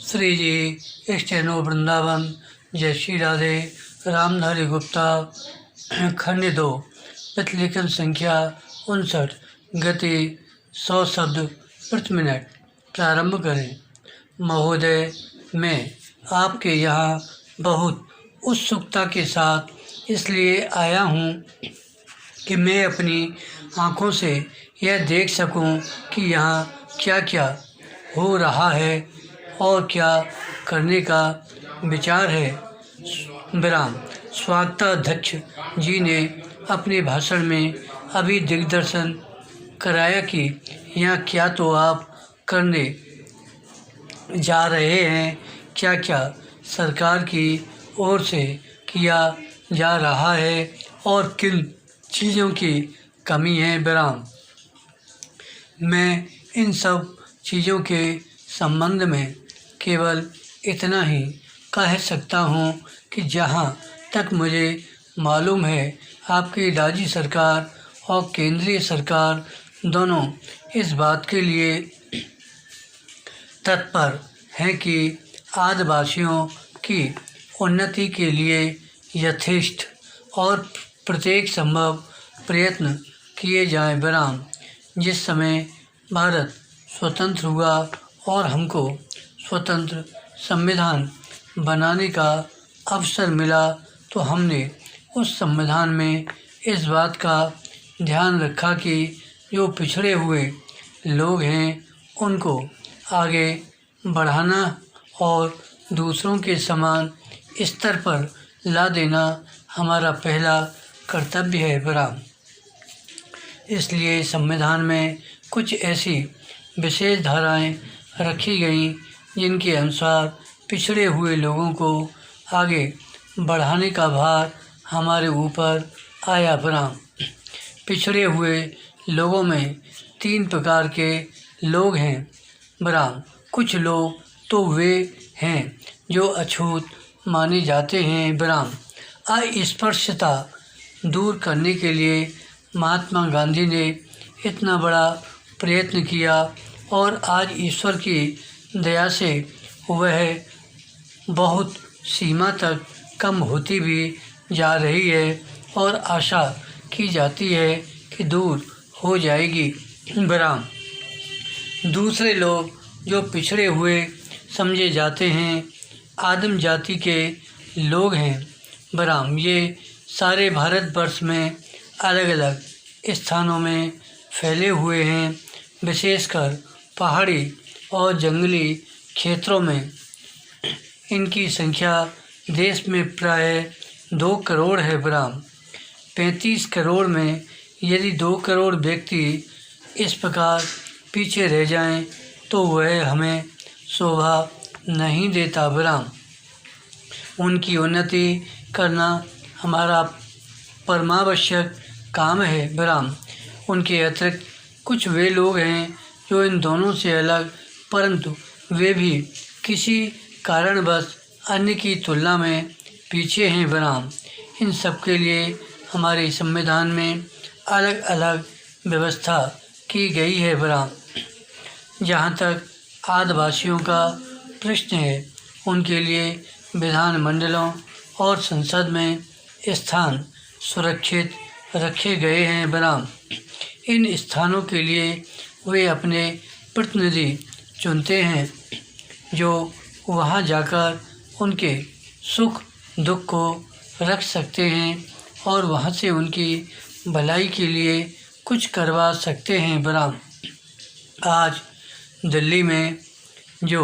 श्री जी steno Vrindavan. जय श्री राधे। रामधारी गुप्ता खंड 2 प्रतिलेखन संख्या 59 गति 100 शब्द प्रति मिनट। प्रारंभ करें। महोदय, मैं आपके यहाँ बहुत उत्सुकता के साथ इसलिए आया हूँ कि मैं अपनी आँखों से यह देख सकूं कि यहाँ क्या क्या हो रहा है और क्या करने का विचार है। विराम। स्वागताध्यक्ष जी ने अपने भाषण में अभी दिग्दर्शन कराया कि यहाँ क्या तो आप करने जा रहे हैं, क्या क्या सरकार की ओर से किया जा रहा है और किन चीज़ों की कमी है। विराम। मैं इन सब चीज़ों के संबंध में केवल इतना ही कह सकता हूँ कि जहाँ तक मुझे मालूम है आपकी राज्य सरकार और केंद्रीय सरकार दोनों इस बात के लिए तत्पर हैं कि आदिवासियों की उन्नति के लिए यथेष्ट और प्रत्येक संभव प्रयत्न किए जाएं। विराम। जिस समय भारत स्वतंत्र हुआ और हमको स्वतंत्र संविधान बनाने का अवसर मिला तो हमने उस संविधान में इस बात का ध्यान रखा कि जो पिछड़े हुए लोग हैं उनको आगे बढ़ाना और दूसरों के समान स्तर पर ला देना हमारा पहला कर्तव्य है। विराम। इसलिए संविधान में कुछ ऐसी विशेष धाराएं रखी गईं जिनके अनुसार पिछड़े हुए लोगों को आगे बढ़ाने का भार हमारे ऊपर आया। विराम। पिछड़े हुए लोगों में 3 प्रकार के लोग हैं। विराम। कुछ लोग तो वे हैं जो अछूत माने जाते हैं। विराम। अस्पृश्यता दूर करने के लिए महात्मा गांधी ने इतना बड़ा प्रयत्न किया और आज ईश्वर की दया से वह बहुत सीमा तक कम होती भी जा रही है और आशा की जाती है कि दूर हो जाएगी। विराम। दूसरे लोग जो पिछड़े हुए समझे जाते हैं आदिम जाति के लोग हैं। विराम। ये सारे भारतवर्ष में अलग अलग स्थानों में फैले हुए हैं, विशेषकर पहाड़ी और जंगली क्षेत्रों में। इनकी संख्या देश में प्राय 2 करोड़ है। विराम। 35 करोड़ में यदि 2 करोड़ व्यक्ति इस प्रकार पीछे रह जाएं तो वह हमें शोभा नहीं देता। विराम। उनकी उन्नति करना हमारा परमावश्यक काम है। विराम। उनके अतिरिक्त कुछ वे लोग हैं जो इन दोनों से अलग परंतु वे भी किसी कारणवश अन्य की तुलना में पीछे हैं। विराम। इन सब के लिए हमारे संविधान में अलग अलग व्यवस्था की गई है। विराम। जहाँ तक आदिवासियों का प्रश्न है उनके लिए विधानमंडलों और संसद में स्थान सुरक्षित रखे गए हैं। विराम। इन स्थानों के लिए वे अपने प्रतिनिधि चुनते हैं जो वहां जाकर उनके सुख दुख को रख सकते हैं और वहां से उनकी भलाई के लिए कुछ करवा सकते हैं। विराम। आज दिल्ली में जो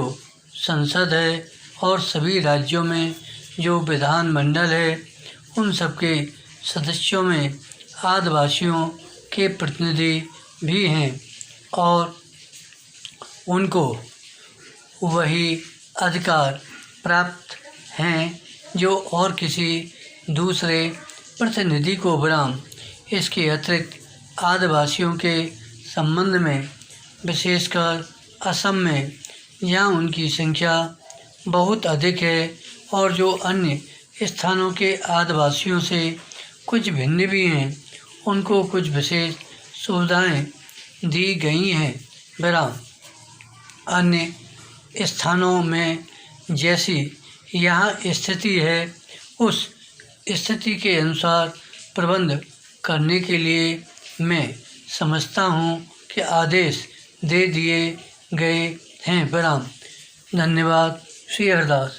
संसद है और सभी राज्यों में जो विधानमंडल है उन सबके सदस्यों में आदिवासियों के प्रतिनिधि भी हैं और उनको वही अधिकार प्राप्त हैं जो और किसी दूसरे प्रतिनिधि को। विराम। इसके अतिरिक्त आदिवासियों के संबंध में विशेषकर असम में यहाँ उनकी संख्या बहुत अधिक है और जो अन्य स्थानों के आदिवासियों से कुछ भिन्न भी हैं उनको कुछ विशेष सुविधाएं दी गई हैं। विराम। अन्य स्थानों में जैसी यहाँ स्थिति है उस स्थिति के अनुसार प्रबंध करने के लिए मैं समझता हूँ कि आदेश दे दिए गए हैं। प्रणाम। धन्यवाद। श्री हरदास।